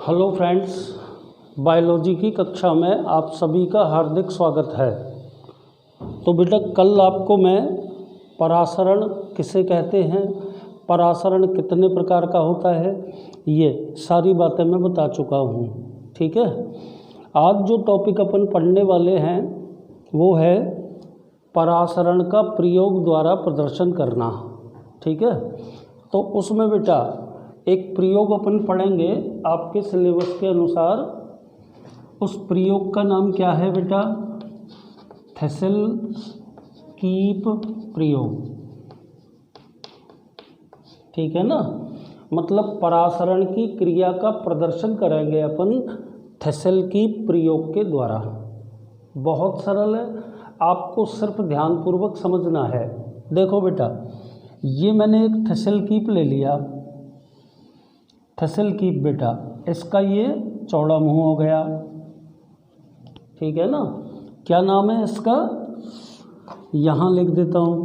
Hello friends, biology की कक्षा में आप सभी का हार्दिक स्वागत है। तो बेटा कल आपको मैं परासरण किसे कहते हैं, परासरण कितने प्रकार का होता है, ये सारी बातें मैं बता चुका हूँ। ठीक है, आज जो टॉपिक अपन पढ़ने वाले हैं वो है परासरण का प्रयोग द्वारा प्रदर्शन करना। ठीक है, तो उसमें बेटा एक प्रयोग अपन पढ़ेंगे आपके सिलेबस के अनुसार। उस प्रयोग का नाम क्या है बेटा? थेसल कीप प्रयोग। ठीक है ना, मतलब परासरण की क्रिया का प्रदर्शन करेंगे अपन थेसल कीप प्रयोग के द्वारा। बहुत सरल है, आपको सिर्फ ध्यानपूर्वक समझना है। देखो बेटा, ये मैंने एक थेसल कीप ले लिया। थेसल कीप बेटा, इसका ये चौड़ा मुंह हो गया। ठीक है ना, क्या नाम है इसका? यहाँ लिख देता हूँ,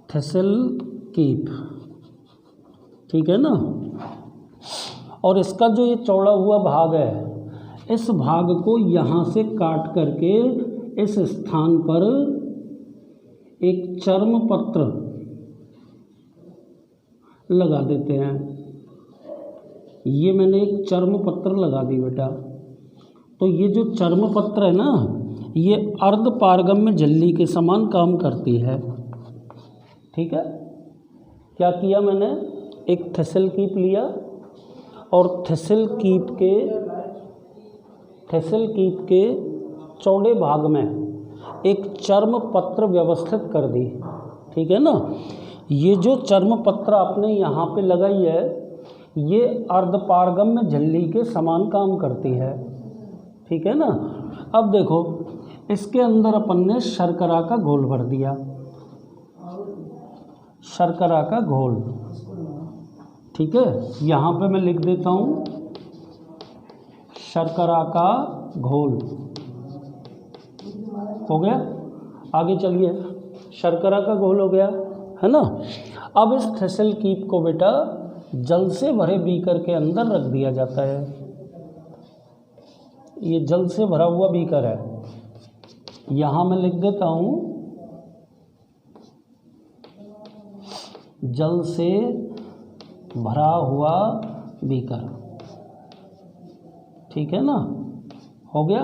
थेसल कीप। ठीक है ना, और इसका जो ये चौड़ा हुआ भाग है, इस भाग को यहाँ से काट करके इस स्थान पर एक चर्म पत्र लगा देते हैं। ये मैंने एक चर्म पत्र लगा दी बेटा। तो ये जो चर्म पत्र है ना, ये अर्ध पारगम्य झिल्ली के समान काम करती है। ठीक है, क्या किया मैंने? एक थेसल कीप लिया और थेसल कीप के चौड़े भाग में एक चर्म पत्र व्यवस्थित कर दी। ठीक है ना, ये जो चर्म पत्र आपने यहाँ पे लगाई है, ये अर्धपारगम्य झिल्ली के समान काम करती है। ठीक है ना, अब देखो इसके अंदर अपन ने शर्करा का घोल भर दिया। शर्करा का घोल, ठीक है, यहाँ पे मैं लिख देता हूँ शर्करा का घोल। हो गया, आगे चलिए। शर्करा का घोल हो गया है ना। अब इस थेसल कीप को बेटा जल से भरे बीकर के अंदर रख दिया जाता है। ये जल से भरा हुआ बीकर है, यहाँ मैं लिख देता हूँ जल से भरा हुआ बीकर। ठीक है ना, हो गया।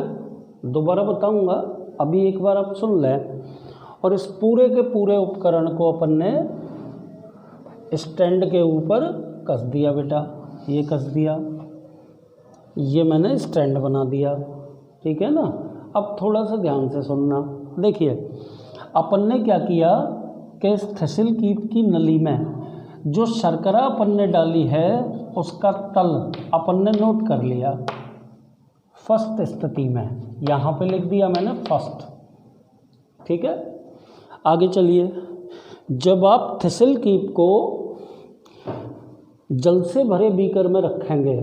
दोबारा बताऊंगा, अभी एक बार आप सुन लें। और इस पूरे के पूरे उपकरण को अपन ने स्टैंड के ऊपर कस दिया बेटा। ये कस दिया, ये मैंने स्टैंड बना दिया। ठीक है ना, अब थोड़ा सा ध्यान से सुनना। देखिए अपन ने क्या किया कि इस थेसल कीप की नली में जो शर्करा अपन ने डाली है, उसका तल अपन ने नोट कर लिया फर्स्ट स्थिति में। यहाँ पे लिख दिया मैंने फर्स्ट। ठीक है, आगे चलिए। जब आप थेसल कीप को जल से भरे बीकर में रखेंगे,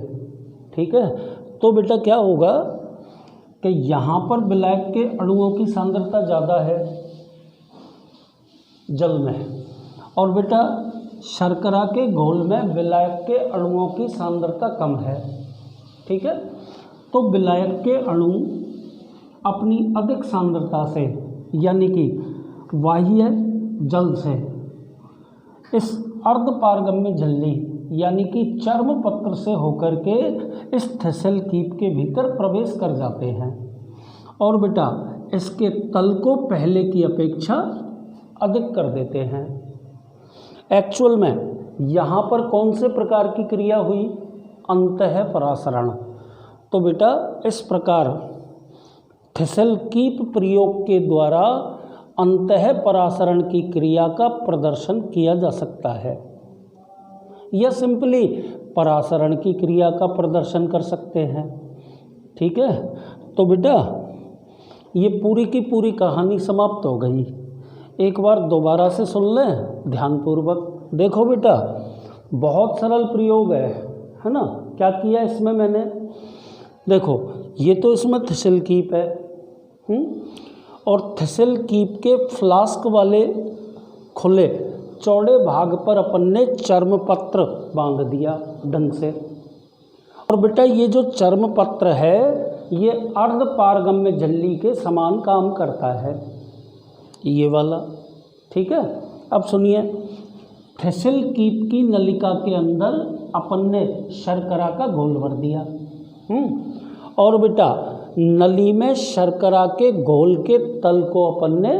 ठीक है, तो बेटा क्या होगा कि यहाँ पर विलायक के अणुओं की सांद्रता ज़्यादा है जल में, और बेटा शर्करा के घोल में विलायक के अणुओं की सांद्रता कम है। ठीक है, तो विलायक के अणु अपनी अधिक सांद्रता से, यानी कि बाह्य जल से, इस अर्धपारगम्य झिल्ली यानी कि चर्म पत्र से होकर के इस थेसल कीप के भीतर प्रवेश कर जाते हैं, और बेटा इसके तल को पहले की अपेक्षा अधिक कर देते हैं। एक्चुअल में यहाँ पर कौन से प्रकार की क्रिया हुई? अंतः परासरण। तो बेटा इस प्रकार थेसल कीप प्रयोग के द्वारा अंतः परासरण की क्रिया का प्रदर्शन किया जा सकता है, या सिंपली परासरण की क्रिया का प्रदर्शन कर सकते हैं। ठीक है, तो बेटा ये पूरी की पूरी कहानी समाप्त हो गई। एक बार दोबारा से सुन लें ध्यानपूर्वक। देखो बेटा, बहुत सरल प्रयोग है ना। क्या किया इसमें मैंने? देखो ये तो इसमें थेसल कीप है, और थेसल कीप के फ्लास्क वाले खुले चौड़े भाग पर अपन ने चर्म पत्र बांध दिया ढंग से, और बेटा ये जो चर्म पत्र है ये अर्ध पारगम्य झिल्ली के समान काम करता है, ये वाला। ठीक है, अब सुनिए, थेसिल कीप की नलिका के अंदर अपन ने शर्करा का घोल भर दिया। और बेटा नली में शर्करा के घोल के तल को अपन ने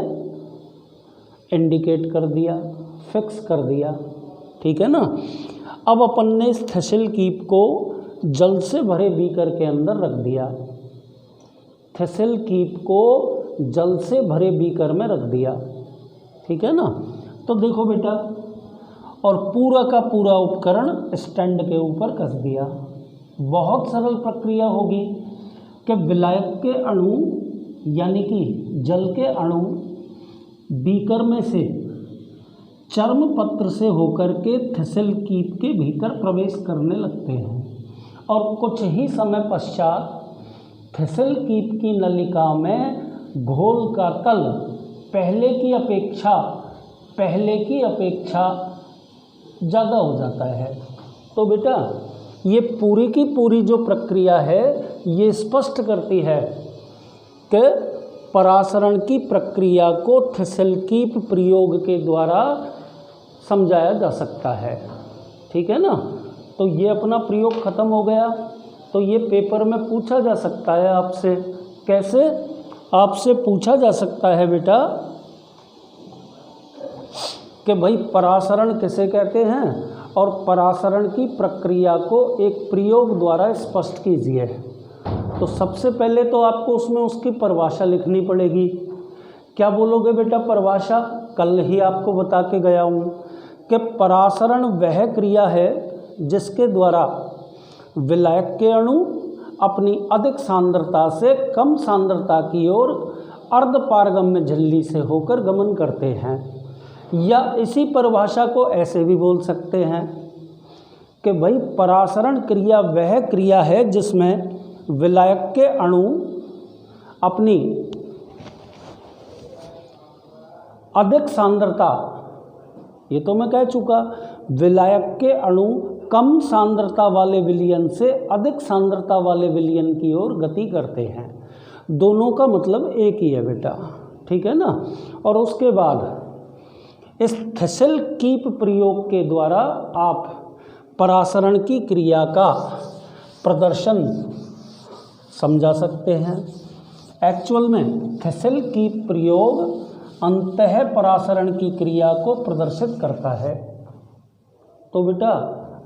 इंडिकेट कर दिया, फिक्स कर दिया। ठीक है ना। अब अपन ने इस थेसिल कीप को जल से भरे बीकर के अंदर रख दिया। थेसिल कीप को जल से भरे बीकर में रख दिया। ठीक है ना। तो देखो बेटा, और पूरा का पूरा उपकरण स्टैंड के ऊपर कस दिया। बहुत सरल प्रक्रिया होगी कि विलायक के अणु यानी कि जल के अणु बीकर में से चर्म पत्र से होकर के थेसिल कीप के भीतर प्रवेश करने लगते हैं और कुछ ही समय पश्चात थेसिल कीप की नलिका में घोल का तल पहले की अपेक्षा ज़्यादा हो जाता है। तो बेटा ये पूरी की पूरी जो प्रक्रिया है ये स्पष्ट करती है कि परासरण की प्रक्रिया को थेसिल कीप प्रयोग के द्वारा समझाया जा सकता है। ठीक है ना। तो ये अपना प्रयोग ख़त्म हो गया। तो ये पेपर में पूछा जा सकता है आपसे। कैसे? आपसे पूछा जा सकता है बेटा कि भाई परासरण किसे कहते हैं और परासरण की प्रक्रिया को एक प्रयोग द्वारा स्पष्ट कीजिए। तो सबसे पहले तो आपको उसमें उसकी परिभाषा लिखनी पड़ेगी। क्या बोलोगे बेटा परिभाषा? कल ही आपको बता के गया हूँ कि परासरण वह क्रिया है जिसके द्वारा विलायक के अणु अपनी अधिक सांद्रता से कम सांद्रता की ओर अर्धपारगम्य झिल्ली से होकर गमन करते हैं। या इसी परिभाषा को ऐसे भी बोल सकते हैं कि भाई परासरण क्रिया वह क्रिया है जिसमें विलायक के अणु अपनी अधिक सांद्रता, ये तो मैं कह चुका, विलायक के अणु कम सांद्रता वाले विलयन से अधिक सांद्रता वाले विलयन की ओर गति करते हैं। दोनों का मतलब एक ही है बेटा। ठीक है ना। और उसके बाद इस थेसिल कीप प्रयोग के द्वारा आप परासरण की क्रिया का प्रदर्शन समझा सकते हैं। एक्चुअल में थेसिल कीप प्रयोग अंतः परासरण की क्रिया को प्रदर्शित करता है। तो बेटा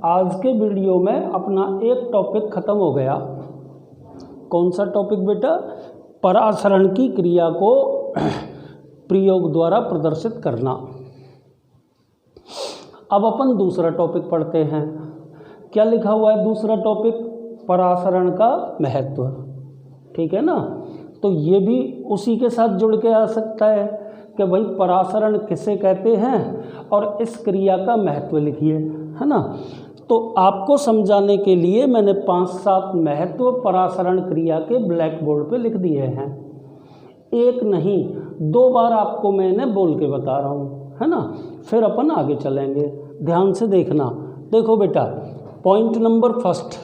आज के वीडियो में अपना एक टॉपिक खत्म हो गया। कौन सा टॉपिक बेटा? परासरण की क्रिया को प्रयोग द्वारा प्रदर्शित करना। अब अपन दूसरा टॉपिक पढ़ते हैं। क्या लिखा हुआ है दूसरा टॉपिक? परासरण का महत्व। ठीक है ना। तो ये भी उसी के साथ जुड़ के आ सकता है कि भाई परासरण किसे कहते हैं और इस क्रिया का महत्व लिखिए, है ना। तो आपको समझाने के लिए मैंने 5-7 महत्व परासरण क्रिया के ब्लैक बोर्ड पे लिख दिए हैं। एक नहीं 2 बार आपको मैंने बोल के बता रहा हूँ, है ना। फिर अपन आगे चलेंगे, ध्यान से देखना। देखो बेटा, पॉइंट नंबर फर्स्ट,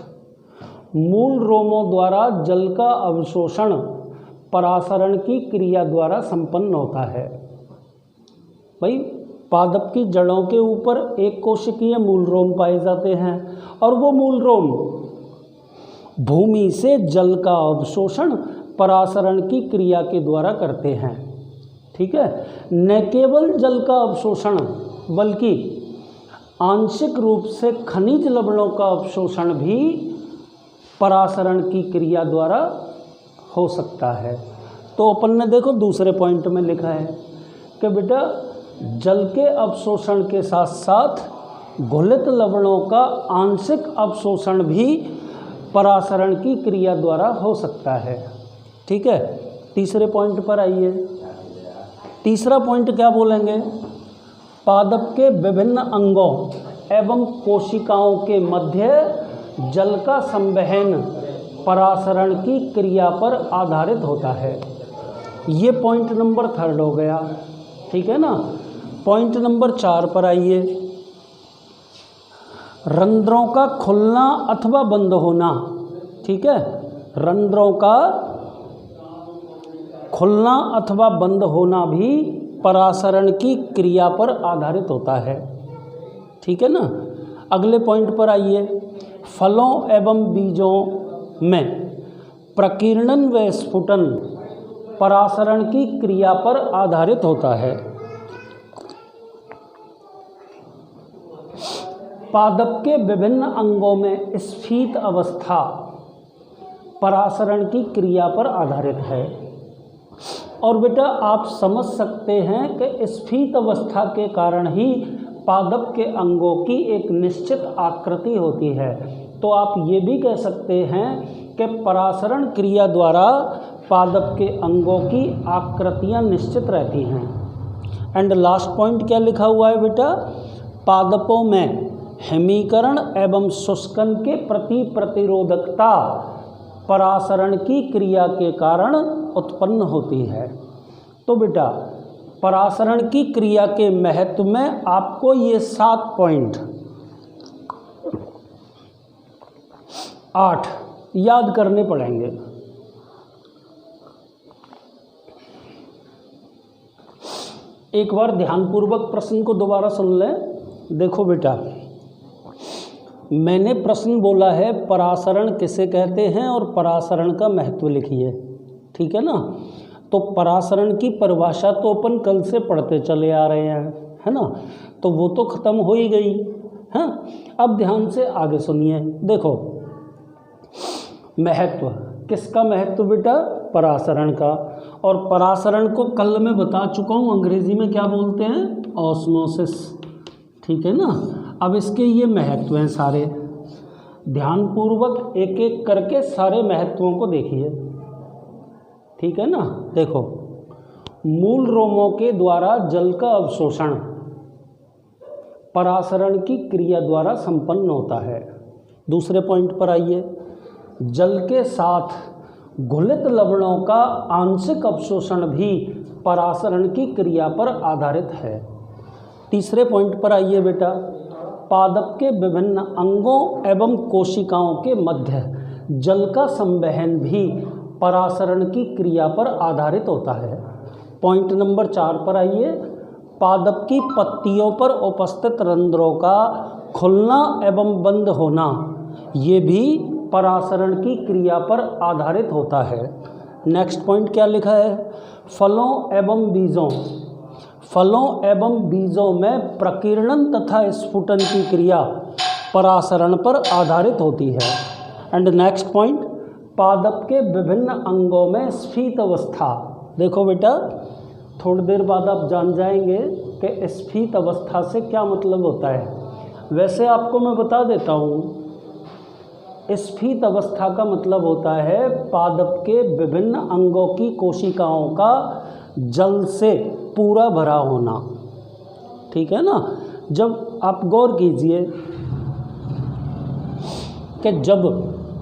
मूल रोमों द्वारा जल का अवशोषण परासरण की क्रिया द्वारा संपन्न होता है। भाई पादप की जड़ों के ऊपर एक कोशिकीय मूल रोम पाए जाते हैं और वो मूल रोम भूमि से जल का अवशोषण परासरण की क्रिया के द्वारा करते हैं। ठीक है। न केवल जल का अवशोषण बल्कि आंशिक रूप से खनिज लवणों का अवशोषण भी परासरण की क्रिया द्वारा हो सकता है। तो अपन ने देखो दूसरे पॉइंट में लिखा है कि बेटा जल के अवशोषण के साथ साथ घुलित लवणों का आंशिक अवशोषण भी परासरण की क्रिया द्वारा हो सकता है। ठीक है। तीसरे पॉइंट पर आइए। तीसरा पॉइंट क्या बोलेंगे? पादप के विभिन्न अंगों एवं कोशिकाओं के मध्य जल का संवहन परासरण की क्रिया पर आधारित होता है। ये पॉइंट नंबर 3 हो गया। ठीक है ना। पॉइंट नंबर 4 पर आइए। रंध्रों का खुलना अथवा बंद होना ठीक है। रंध्रों का खुलना अथवा बंद होना भी परासरण की क्रिया पर आधारित होता है, ठीक है ना। अगले पॉइंट पर आइए। फलों एवं बीजों में प्रकीर्णन व स्फुटन परासरण की क्रिया पर आधारित होता है। पादप के विभिन्न अंगों में स्फीत अवस्था परासरण की क्रिया पर आधारित है। और बेटा आप समझ सकते हैं कि स्फीत अवस्था के कारण ही पादप के अंगों की एक निश्चित आकृति होती है। तो आप ये भी कह सकते हैं कि परासरण क्रिया द्वारा पादप के अंगों की आकृतियां निश्चित रहती हैं। एंड लास्ट पॉइंट क्या लिखा हुआ है बेटा, पादपों में हिमीकरण एवं शुष्कन के प्रति प्रतिरोधकता परासरण की क्रिया के कारण उत्पन्न होती है। तो बेटा परासरण की क्रिया के महत्व में आपको ये 7 पॉइंट 8 याद करने पड़ेंगे। एक बार ध्यानपूर्वक प्रश्न को दोबारा सुन लें। देखो बेटा, मैंने प्रश्न बोला है परासरण किसे कहते हैं और परासरण का महत्व लिखिए, ठीक है ना। तो परासरण की परिभाषा तो अपन कल से पढ़ते चले आ रहे हैं, है ना, तो वो तो ख़त्म हो ही गई है। अब ध्यान से आगे सुनिए। देखो महत्व, किसका महत्व बेटा, परासरण का। और परासरण को कल मैं बता चुका हूँ, अंग्रेजी में क्या बोलते हैं, ऑस्मोसिस, ठीक है ना। अब इसके ये महत्व हैं सारे, ध्यानपूर्वक एक एक करके सारे महत्वों को देखिए, ठीक है ना। देखो, मूल रोमों के द्वारा जल का अवशोषण परासरण की क्रिया द्वारा संपन्न होता है। दूसरे पॉइंट पर आइए, जल के साथ घुलित लवणों का आंशिक अवशोषण भी परासरण की क्रिया पर आधारित है। तीसरे पॉइंट पर आइए बेटा, पादप के विभिन्न अंगों एवं कोशिकाओं के मध्य जल का संवहन भी परासरण की क्रिया पर आधारित होता है। पॉइंट नंबर 4 पर आइए, पादप की पत्तियों पर उपस्थित रंध्रों का खुलना एवं बंद होना ये भी परासरण की क्रिया पर आधारित होता है। नेक्स्ट पॉइंट क्या लिखा है, फलों एवं बीजों में प्रकीर्णन तथा स्फुटन की क्रिया परासरण पर आधारित होती है। एंड नेक्स्ट पॉइंट, पादप के विभिन्न अंगों में स्फीत अवस्था। देखो बेटा, थोड़ी देर बाद आप जान जाएंगे कि स्फीत अवस्था से क्या मतलब होता है। वैसे आपको मैं बता देता हूँ, स्फीत अवस्था का मतलब होता है पादप के विभिन्न अंगों की कोशिकाओं का जल से पूरा भरा होना, ठीक है ना। जब आप गौर कीजिए कि जब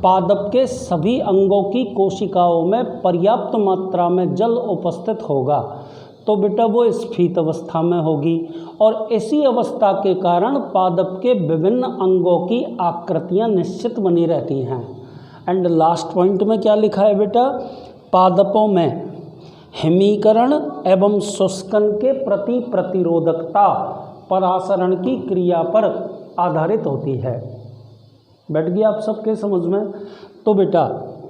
पादप के सभी अंगों की कोशिकाओं में पर्याप्त मात्रा में जल उपस्थित होगा तो बेटा वो स्फीत अवस्था में होगी, और इसी अवस्था के कारण पादप के विभिन्न अंगों की आकृतियां निश्चित बनी रहती हैं। एंड लास्ट पॉइंट में क्या लिखा है बेटा, पादपों में हिमीकरण एवं शुष्कन के प्रति प्रतिरोधकता परासरण की क्रिया पर आधारित होती है। बैठ गया आप सबके समझ में। तो बेटा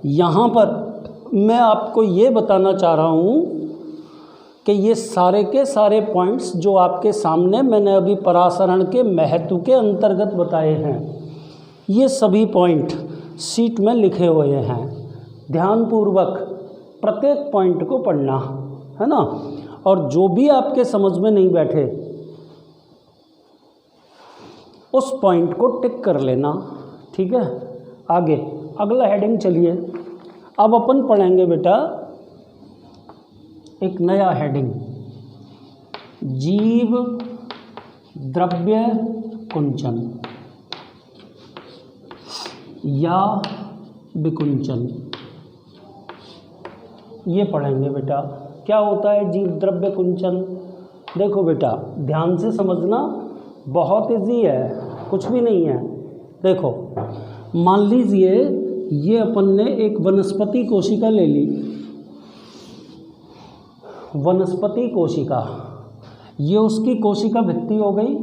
यहाँ पर मैं आपको ये बताना चाह रहा हूँ कि ये सारे के सारे पॉइंट्स जो आपके सामने मैंने अभी परासरण के महत्व के अंतर्गत बताए हैं, ये सभी पॉइंट शीट में लिखे हुए हैं। ध्यानपूर्वक प्रत्येक पॉइंट को पढ़ना है ना, और जो भी आपके समझ में नहीं बैठे उस पॉइंट को टिक कर लेना, ठीक है। आगे अगला हेडिंग चलिए। अब अपन पढ़ेंगे बेटा एक नया हेडिंग, जीव द्रव्य कुंचन या विकुंचन। ये पढ़ेंगे बेटा, क्या होता है जीव द्रव्य कुंचन। देखो बेटा ध्यान से समझना, बहुत इजी है, कुछ भी नहीं है। देखो मान लीजिए ये अपन ने एक वनस्पति कोशिका ले ली, वनस्पति कोशिका, ये उसकी कोशिका भित्ति हो गई।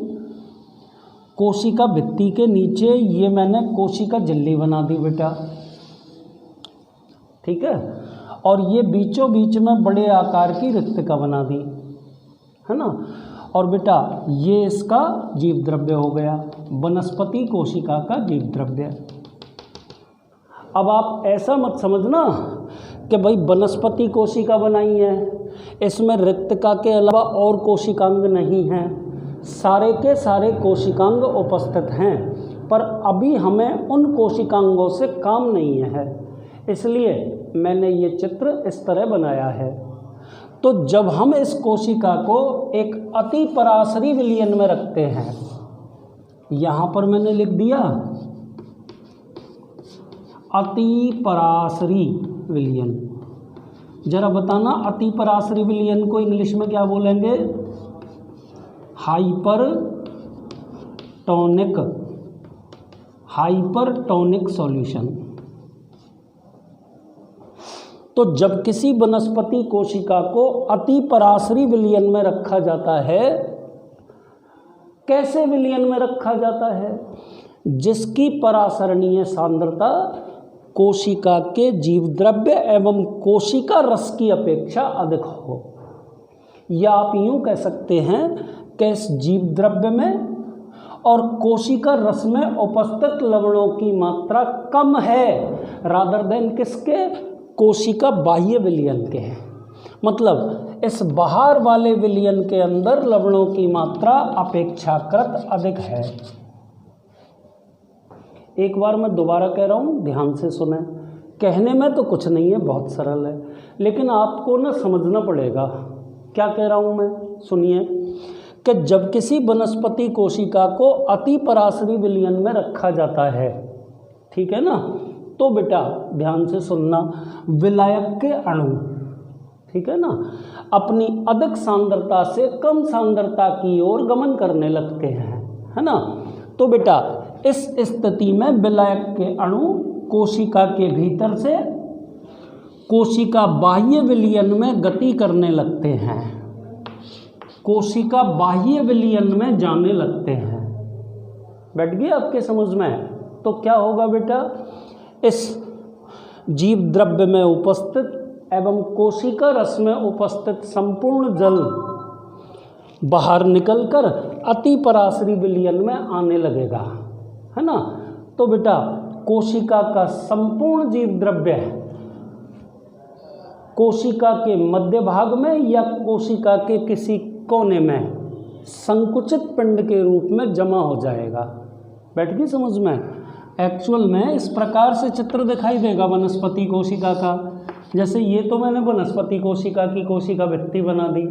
कोशिका भित्ति के नीचे ये मैंने कोशिका झिल्ली बना दी बेटा, ठीक है। और ये बीचों बीच में बड़े आकार की रिक्तिका बना दी, है ना। और बेटा ये इसका जीव द्रव्य हो गया, वनस्पति कोशिका का जीव द्रव्य। अब आप ऐसा मत समझना कि भाई वनस्पति कोशिका बनाई है, इसमें रिक्तिका के अलावा और कोशिकांग नहीं हैं, सारे के सारे कोशिकांग उपस्थित हैं, पर अभी हमें उन कोशिकांगों से काम नहीं है, इसलिए मैंने ये चित्र इस तरह बनाया है। तो जब हम इस कोशिका को एक अति पराशरी विलयन में रखते हैं, यहाँ पर मैंने लिख दिया अति पराशरी विलयन। जरा बताना अति पराशरी विलयन को इंग्लिश में क्या बोलेंगे? Hypertonic solution. तो जब किसी वनस्पति कोशिका को अति पराशरी विलयन में रखा जाता है, कैसे विलयन में रखा जाता है? जिसकी परासरणीय सांद्रता कोशिका के जीवद्रव्य एवं कोशिका रस की अपेक्षा अधिक हो, या आप यूँ कह सकते हैं कि इस जीवद्रव्य में और कोशिका रस में उपस्थित लवणों की मात्रा कम है रादर देन किसके? कोशिका बाह्य विलयन के। मतलब इस बाहर वाले विलयन के अंदर लवणों की मात्रा अपेक्षाकृत अधिक है। एक बार मैं दोबारा कह रहा हूँ, ध्यान से सुने। कहने में तो कुछ नहीं है, बहुत सरल है, लेकिन आपको ना समझना पड़ेगा क्या कह रहा हूँ मैं। सुनिए कि जब किसी वनस्पति कोशिका को अति पराशरी विलयन में रखा जाता है, ठीक है ना, तो बेटा ध्यान से सुनना, विलायक के अणु, ठीक है ना, अपनी अधिक सांद्रता से कम सांद्रता की ओर गमन करने लगते हैं, है ना। तो बेटा इस स्थिति में विलायक के अणु कोशिका के भीतर से कोशिका बाह्य विलयन में गति करने लगते हैं, कोशिका बाह्य विलयन में जाने लगते हैं। बैठ गया आपके समझ में? तो क्या होगा बेटा, इस जीव द्रव्य में उपस्थित एवं कोशिका रस में उपस्थित संपूर्ण जल बाहर निकलकर अति पराशरी विलयन में आने लगेगा, है ना। तो बेटा कोशिका का संपूर्ण जीव द्रव्य कोशिका के मध्य भाग में या कोशिका के किसी कोने में संकुचित पिंड के रूप में जमा हो जाएगा। बैठ गई समझ में? एक्चुअल में इस प्रकार से चित्र दिखाई देगा वनस्पति कोशिका का। जैसे ये तो मैंने वनस्पति कोशिका की कोशिका भित्ति बना दी,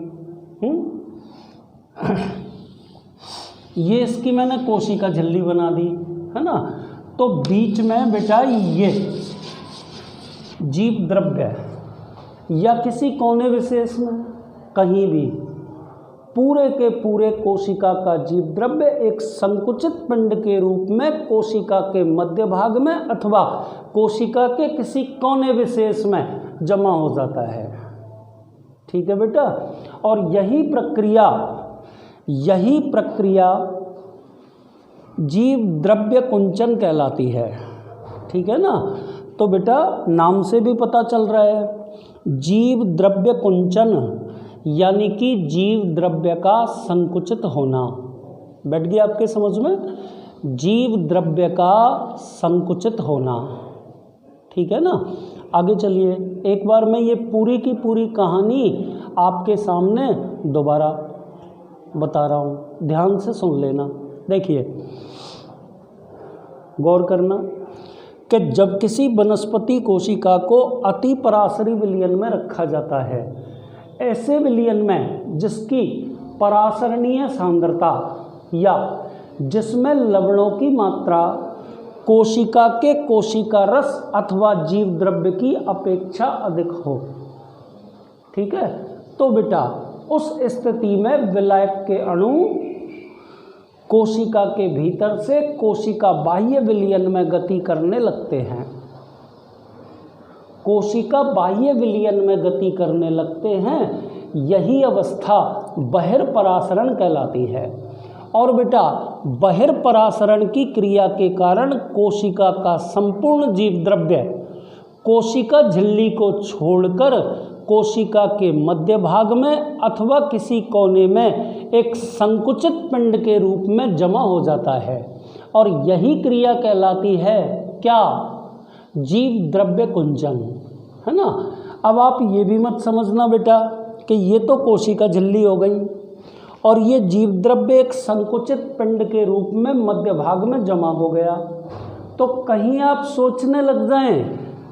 ये इसकी मैंने कोशिका झिल्ली बना दी, है ना। तो बीच में बेटा ये जीव द्रव्य या किसी कोने विशेष में कहीं भी पूरे के पूरे कोशिका का जीव द्रव्य एक संकुचित पिंड के रूप में कोशिका के मध्य भाग में अथवा कोशिका के किसी कोने विशेष में जमा हो जाता है, ठीक है बेटा। और यही प्रक्रिया जीव द्रव्य कुंचन कहलाती है, ठीक है ना। तो बेटा नाम से भी पता चल रहा है, जीव द्रव्य कुंचन यानी कि जीव द्रव्य का संकुचित होना। बैठ गया आपके समझ में? जीव द्रव्य का संकुचित होना, ठीक है ना। आगे चलिए, एक बार मैं ये पूरी की पूरी कहानी आपके सामने दोबारा बता रहा हूँ, ध्यान से सुन लेना। देखिए, गौर करना कि जब किसी वनस्पति कोशिका को अति पराशरी विलयन में रखा जाता है, ऐसे विलयन में जिसकी परासरणीय सांद्रता या जिसमें लवणों की मात्रा कोशिका के कोशिका रस अथवा जीव द्रव्य की अपेक्षा अधिक हो, ठीक है। तो बेटा उस स्थिति में विलायक के अणु कोशिका के भीतर से कोशिका बाह्य विलयन में गति करने लगते हैं, कोशिका बाह्य विलयन में गति करने लगते हैं, यही अवस्था बहिर्परासरण कहलाती है। और बेटा बहिर्परासरण की क्रिया के कारण कोशिका का संपूर्ण जीव द्रव्य कोशिका झिल्ली को छोड़कर कोशिका के मध्य भाग में अथवा किसी कोने में एक संकुचित पिंड के रूप में जमा हो जाता है, और यही क्रिया कहलाती है क्या? जीव द्रव्य कुंचन, है ना। अब आप ये भी मत समझना बेटा कि ये तो कोशिका झिल्ली हो गई और ये जीव द्रव्य एक संकुचित पिंड के रूप में मध्य भाग में जमा हो गया, तो कहीं आप सोचने लग जाएं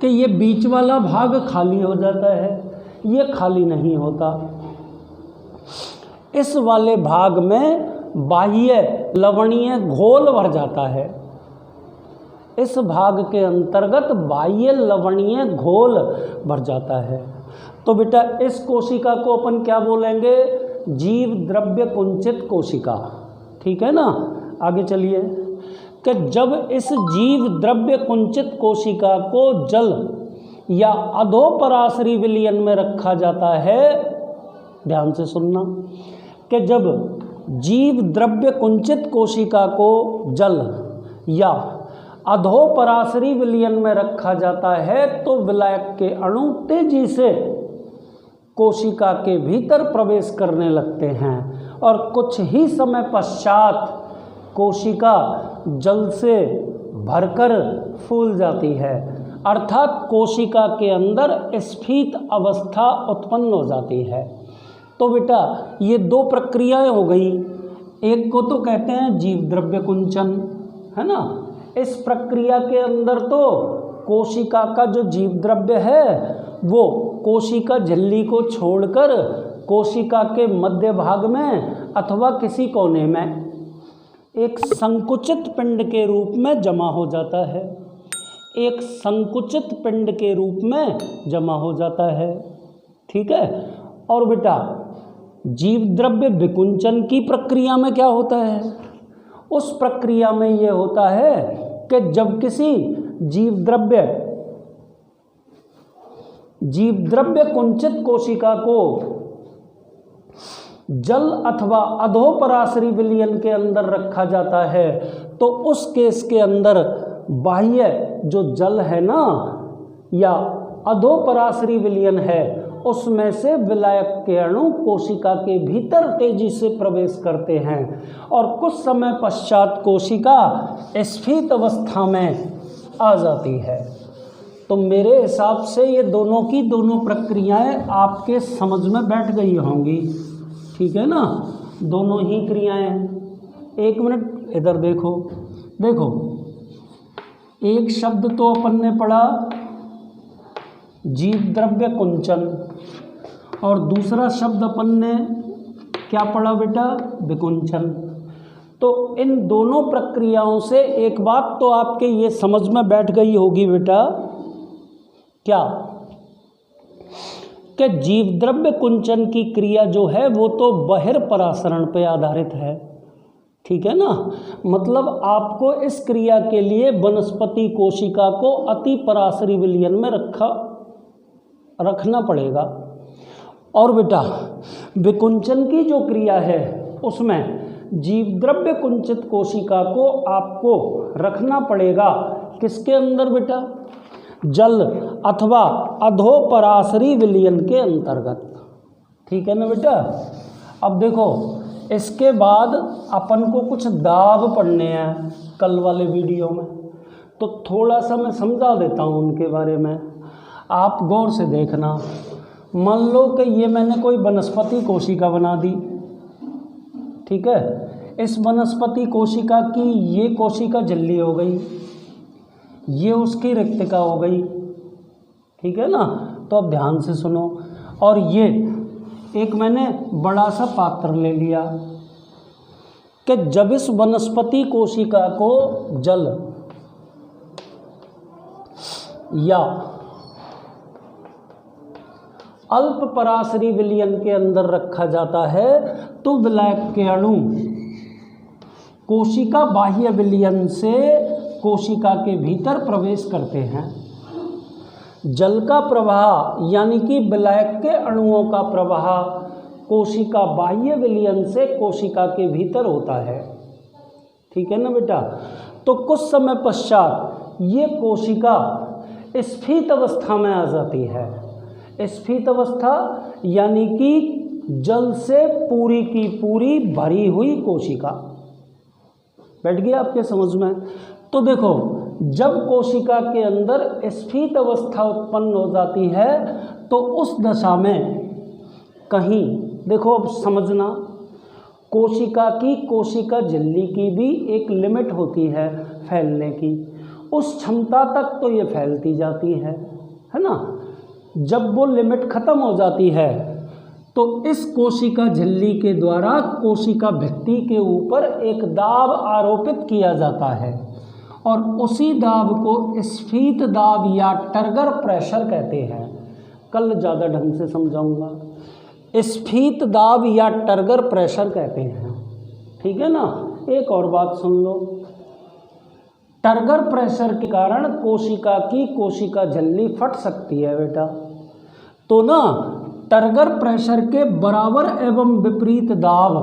कि ये बीच वाला भाग खाली हो जाता है। ये खाली नहीं होता, इस वाले भाग में बाह्य लवणीय घोल भर जाता है। इस भाग के अंतर्गत बाह्य लवणीय घोल भर जाता है। तो बेटा इस कोशिका को अपन क्या बोलेंगे? जीव द्रव्य कुंचित कोशिका, ठीक है ना। आगे चलिए कि जब इस जीव द्रव्य कुंचित कोशिका को जल या अधोपराशरी विलयन में रखा जाता है, ध्यान से सुनना, कि जब जीव द्रव्य कुंचित कोशिका को जल या अधोपराशरी विलयन में रखा जाता है तो विलायक के अणु तेजी से कोशिका के भीतर प्रवेश करने लगते हैं और कुछ ही समय पश्चात कोशिका जल से भरकर फूल जाती है, अर्थात कोशिका के अंदर स्फीत अवस्था उत्पन्न हो जाती है। तो बेटा ये दो प्रक्रियाएं हो गई, एक को तो कहते हैं जीव द्रव्य कुंचन, है ना। इस प्रक्रिया के अंदर तो कोशिका का जो जीव द्रव्य है वो कोशिका झिल्ली को छोड़कर कोशिका के मध्य भाग में अथवा किसी कोने में एक संकुचित पिंड के रूप में जमा हो जाता है, एक संकुचित पिंड के रूप में जमा हो जाता है, ठीक है। और बेटा जीव द्रव्य विकुंचन की प्रक्रिया में क्या होता है? उस प्रक्रिया में ये होता है कि जब किसी जीव द्रव्य कुंचित कोशिका को जल अथवा अधोपराशरी विलयन के अंदर रखा जाता है तो उस केस के अंदर बाह्य जो जल है ना या अधोपराशरी विलयन है उसमें से विलायक के अणु कोशिका के भीतर तेजी से प्रवेश करते हैं और कुछ समय पश्चात कोशिका स्फीत अवस्था में आ जाती है। तो मेरे हिसाब से ये दोनों की दोनों प्रक्रियाएं आपके समझ में बैठ गई होंगी, ठीक है ना। दोनों ही क्रियाएं। एक मिनट इधर देखो, एक शब्द तो अपन ने पढ़ा जीव द्रव्य कुंचन और दूसरा शब्द अपन ने क्या पढ़ा बेटा? विकुंचन। तो इन दोनों प्रक्रियाओं से एक बात तो आपके ये समझ में बैठ गई होगी बेटा, क्या कि जीव द्रव्य कुंचन की क्रिया जो है वो तो बहिर्परासरण पर आधारित है, ठीक है ना। मतलब आपको इस क्रिया के लिए वनस्पति कोशिका को अति पराशरी विलयन में रखना पड़ेगा। और बेटा विकुंचन की जो क्रिया है उसमें जीव द्रव्य कुंचित कोशिका को आपको रखना पड़ेगा किसके अंदर बेटा? जल अथवा अधोपराशरी विलयन के अंतर्गत, ठीक है ना बेटा। अब देखो इसके बाद अपन को कुछ दाब पढ़ने हैं कल वाले वीडियो में, तो थोड़ा सा मैं समझा देता हूँ उनके बारे में, आप गौर से देखना। मान लो कि ये मैंने कोई वनस्पति कोशिका बना दी, ठीक है। इस वनस्पति कोशिका की ये कोशिका झिल्ली हो गई, ये उसकी रिक्तिका हो गई, ठीक है ना। तो अब ध्यान से सुनो, और ये एक मैंने बड़ा सा पात्र ले लिया कि जब इस वनस्पति कोशिका को जल या अल्प पराशरी विलयन के अंदर रखा जाता है तो विलायक के अणु कोशिका बाह्य विलयन से कोशिका के भीतर प्रवेश करते हैं। जल का प्रवाह यानी कि विलायक के अणुओं का प्रवाह कोशिका बाह्य विलयन से कोशिका के भीतर होता है। ठीक है ना बेटा। तो कुछ समय पश्चात ये कोशिका स्फीत अवस्था में आ जाती है। स्फीत अवस्था यानी कि जल से पूरी की पूरी भरी हुई कोशिका। बैठ गया आपके समझ में। तो देखो, जब कोशिका के अंदर स्फीत अवस्था उत्पन्न हो जाती है तो उस दशा में कहीं, देखो अब समझना, कोशिका झिल्ली की भी एक लिमिट होती है फैलने की, उस क्षमता तक तो ये फैलती जाती है ना। जब वो लिमिट ख़त्म हो जाती है तो इस कोशिका झिल्ली के द्वारा कोशिका भित्ति के ऊपर एक दाब आरोपित किया जाता है और उसी दाब को स्फीत दाब या टर्गर प्रेशर कहते हैं। कल ज़्यादा ढंग से समझाऊंगा। स्फीत दाब या टर्गर प्रेशर कहते हैं। ठीक है ना। एक और बात सुन लो, टर्गर प्रेशर के कारण कोशिका झिल्ली फट सकती है बेटा। तो ना टर्गर प्रेशर के बराबर एवं विपरीत दाब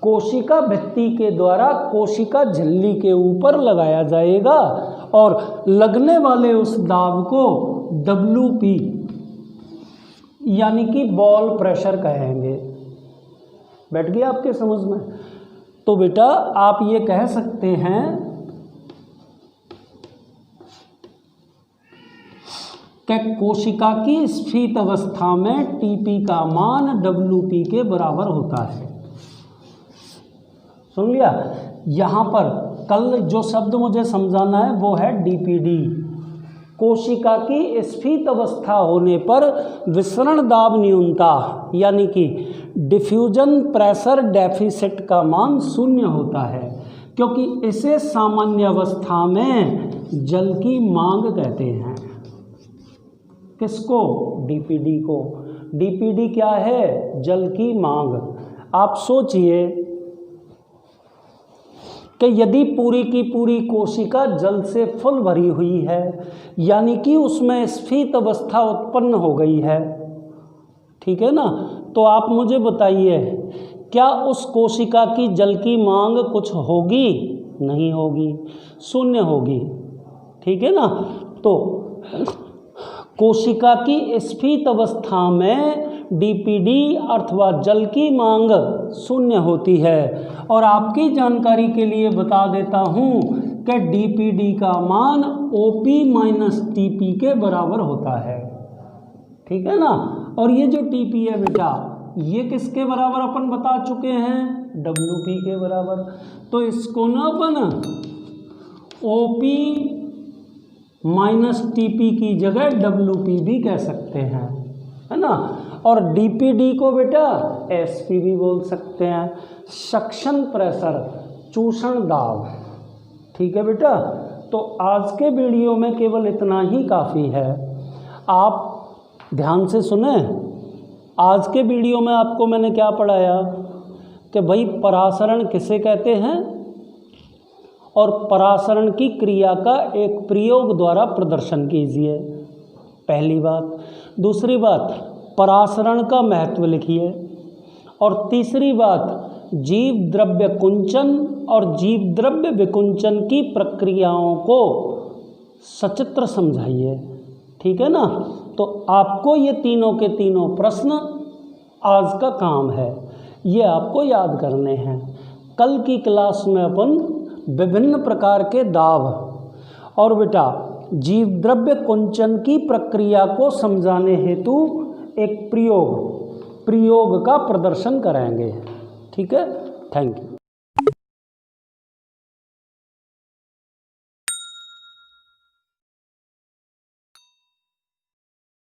कोशिका भित्ति के द्वारा कोशिका झिल्ली के ऊपर लगाया जाएगा और लगने वाले उस दाब को WP यानी कि बॉल प्रेशर कहेंगे। बैठ गया आपके समझ में। तो बेटा आप ये कह सकते हैं कि कोशिका की स्फीत अवस्था में TP का मान WP के बराबर होता है। सुन लिया। यहाँ पर कल जो शब्द मुझे समझाना है वो है DPD। कोशिका की स्फीत अवस्था होने पर विसरण दाब न्यूनता यानी कि डिफ्यूजन प्रेशर डेफिसिट का मान 0 होता है, क्योंकि इसे सामान्य अवस्था में जल की मांग कहते हैं। किसको? DPD को। DPD क्या है? जल की मांग। आप सोचिए कि यदि पूरी की पूरी कोशिका जल से फुल भरी हुई है यानी कि उसमें स्फीत अवस्था उत्पन्न हो गई है, ठीक है ना, तो आप मुझे बताइए क्या उस कोशिका की जल की मांग कुछ होगी? नहीं होगी, 0 होगी। ठीक है ना। तो कोशिका की स्फीत अवस्था में DPD अथवा जल की मांग 0 होती है। और आपकी जानकारी के लिए बता देता हूँ कि DPD का मान OP माइनस TP के बराबर होता है। ठीक है ना। और ये जो TP है बेटा, ये किसके बराबर अपन बता चुके हैं? WP के बराबर। तो इसको ना अपन OP माइनस TP की जगह WP भी कह सकते हैं, है ना। और DPD को बेटा SP भी बोल सकते हैं, सक्शन प्रेशर, चूषण दाब। ठीक है बेटा। तो आज के वीडियो में केवल इतना ही काफ़ी है। आप ध्यान से सुने। आज के वीडियो में आपको मैंने क्या पढ़ाया कि भाई परासरण किसे कहते हैं और परासरण की क्रिया का एक प्रयोग द्वारा प्रदर्शन कीजिए, पहली बात। दूसरी बात, परासरण का महत्व लिखिए। और तीसरी बात, जीव द्रव्य कुंचन और जीव द्रव्य विकुंचन की प्रक्रियाओं को सचित्र समझाइए। ठीक है ना। तो आपको ये तीनों के तीनों प्रश्न आज का काम है, ये आपको याद करने हैं। कल की क्लास में अपन विभिन्न प्रकार के दाब और बेटा जीव द्रव्य कुंचन की प्रक्रिया को समझाने हेतु एक प्रयोग का प्रदर्शन करेंगे। ठीक है। Thank you.